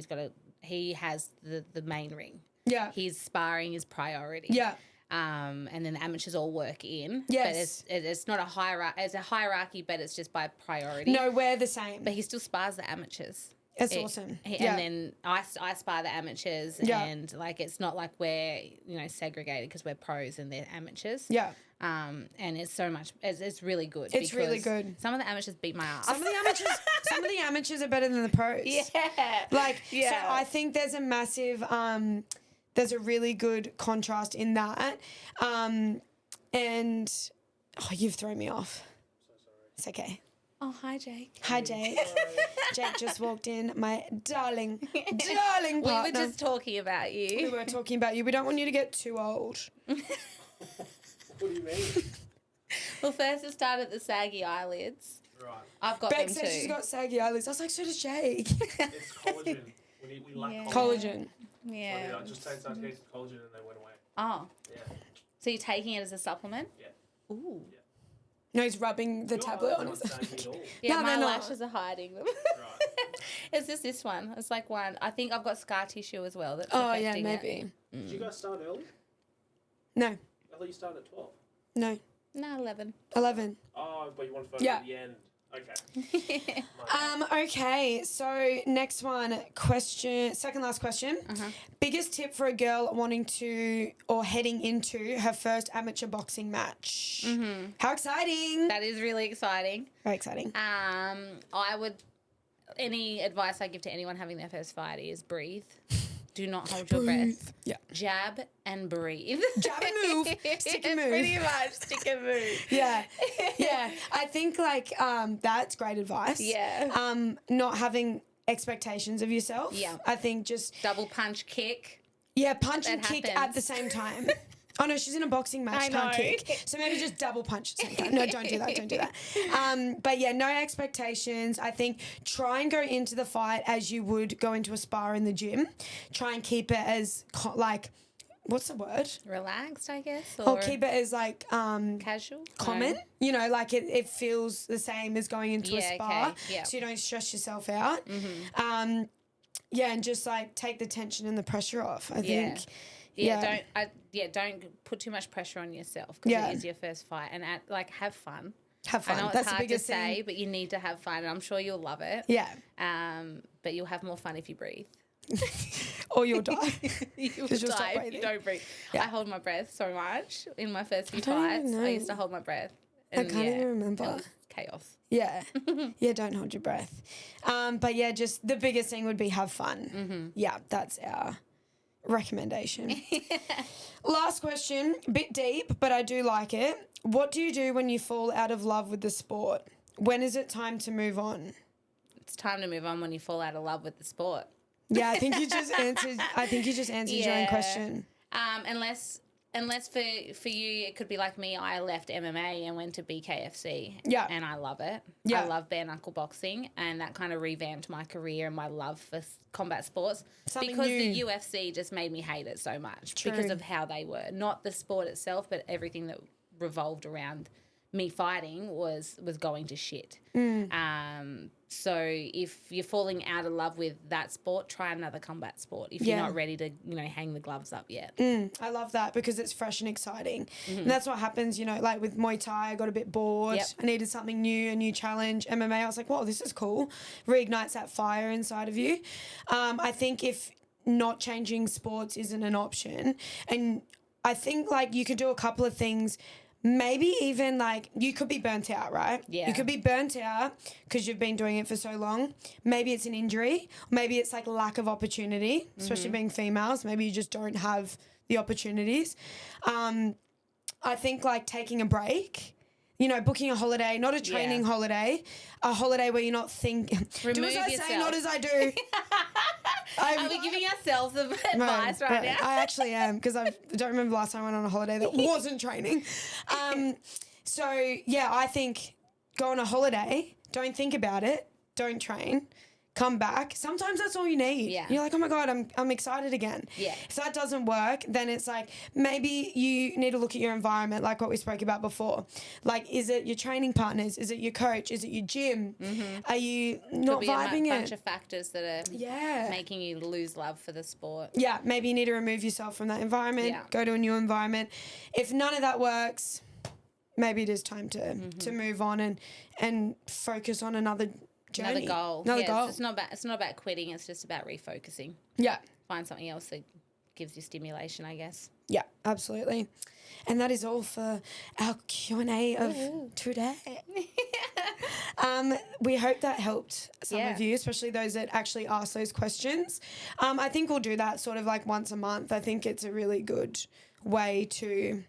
he has the main ring. Yeah. His sparring is priority. Yeah. And then the amateurs all work in. Yes. But it's not a hierarchy. It's a hierarchy, but it's just by priority. No, we're the same. But he still spars the amateurs. It's awesome. And then I spar the amateurs and it's not like we're, segregated because we're pros and they're amateurs. Yeah. And it's so much, it's really good. It's really good. Some of the amateurs beat my ass. Some of the amateurs are better than the pros. Yeah. So I think there's a massive, there's a really good contrast in that. And, you've thrown me off. So sorry. It's okay. Oh, hi, Jake. Hi, Jake. Jake just walked in, my darling partner. We were just talking about you. We were talking about you. We don't want you to get too old. What do you mean? Well, first it started at the saggy eyelids. Right. I've got Beck them said too. she's got saggy eyelids. I was like, so does Jake. It's collagen. We lack collagen. Yeah. So, I just taken some cases of collagen and they went away. Oh. Yeah. So you're taking it as a supplement? Yeah. Ooh. Yeah. No, he's rubbing the tablet on his Yeah, no, my lashes are hiding them. Right. It's just this one. It's one. I think I've got scar tissue as well. That's affecting maybe. Did you guys start early? No. I thought you started at 12. No. No, 11. 11. Oh, but you want to focus at the end. Okay. Okay, so next one, second last question. Biggest tip for a girl wanting to or heading into her first amateur boxing match. How exciting. That is really exciting. Very exciting. Any advice I give to anyone having their first fight is breathe. Do not hold your breath. Yeah. Jab and breathe. Jab and move. Stick and move. Pretty much stick and move. Yeah. Yeah. I think that's great advice. Yeah. Not having expectations of yourself. Yeah. I think just double punch kick. Yeah, punch and kick at the same time. Oh, no, she's in a boxing match, can't kick. So maybe just double punch at the same time. No, don't do that. But yeah, no expectations. I think try and go into the fight as you would go into a spar in the gym. Try and keep it as, what's the word? Relaxed, I guess. Or keep it as casual. Common. No. You know, like it feels the same as going into a spar. Okay. Yep. So you don't stress yourself out. Mm-hmm. Yeah, and just like take the tension and the pressure off. I think. Don't put too much pressure on yourself because it is your first fight, and have fun. Have fun. I know it's That's hard the biggest to say, thing. but you need to have fun, and I'm sure you'll love it. Yeah. But you'll have more fun if you breathe. Or you'll die. You'll die if you don't breathe. Yeah. I hold my breath so much in my first few fights. I used to hold my breath. I can't even remember. It was chaos. Yeah. Yeah, don't hold your breath. But yeah, just the biggest thing would be have fun. Mm-hmm. Yeah, that's our recommendation. Last question, a bit deep, but I do like it. What do you do when you fall out of love with the sport? When is it time to move on? It's time to move on when you fall out of love with the sport. Yeah, I think you just answered your own question. Unless for you it could be like me, I left MMA and went to BKFC. Yeah. And I love it. Yeah. I love bare knuckle boxing, and that kind of revamped my career and my love for combat sports. Something because new. the UFC just made me hate it so much. True. Because of how they were. Not the sport itself, but everything that revolved around me fighting was going to shit. So if you're falling out of love with that sport, try another combat sport if you're not ready to, hang the gloves up yet. I love that because it's fresh and exciting. And that's what happens, like with Muay Thai, I got a bit bored. Yep. I needed something new, a new challenge. MMA, I was like, whoa, this is cool. Reignites that fire inside of you. I think if not changing sports isn't an option, and I think like you could do a couple of things. Maybe even like you could be burnt out, right? Yeah. You could be burnt out because you've been doing it for so long. Maybe it's an injury. Maybe it's like lack of opportunity, especially being females. Maybe you just don't have the opportunities. I think like taking a break, booking a holiday, not a training holiday, a holiday where you're not thinking. Do as I say, not as I do. Are we giving ourselves advice right now? I actually am because I don't remember last time I went on a holiday that wasn't training. So, yeah, I think go on a holiday, don't think about it, don't train, come back. Sometimes that's all you need. Yeah. You're like, oh, my God, I'm excited again. Yeah. If that doesn't work, then it's like maybe you need to look at your environment like what we spoke about before. Like, is it your training partners? Is it your coach? Is it your gym? Are you not vibing it? A bunch of factors that are making you lose love for the sport. Yeah, maybe you need to remove yourself from that environment, go to a new environment. If none of that works, maybe it is time to move on and focus on another journey. Another goal. It's not about quitting. It's just about refocusing. Yeah. Find something else that gives you stimulation, I guess. Yeah, absolutely. And that is all for our Q&A of today. We hope that helped some of you, especially those that actually ask those questions. I think we'll do that sort of like once a month. I think it's a really good way to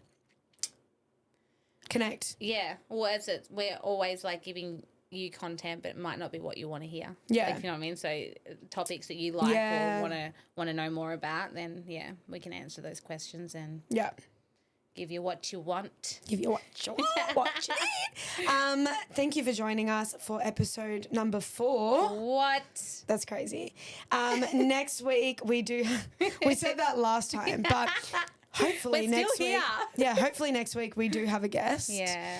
connect. Yeah. Well, we're always like giving you content, but it might not be what you want to hear. Yeah. Like, you know what I mean? So topics that you like or want to know more about, then we can answer those questions and give you what you want. Give you what you want. What you need. Thank you for joining us for episode number 4. What? That's crazy. Next week we said that last time, but hopefully next week. Yeah, hopefully next week we do have a guest. Yeah.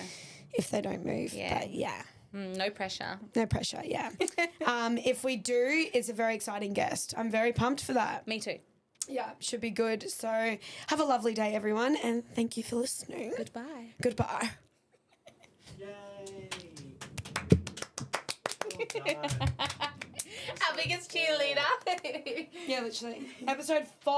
If they don't move. Yeah. But yeah. No pressure. No pressure, yeah. If we do, it's a very exciting guest. I'm very pumped for that. Me too. Yeah, should be good. So have a lovely day, everyone, and thank you for listening. Goodbye. Goodbye. Yay. Well done. Our biggest cheerleader. Yeah, literally. Episode 4.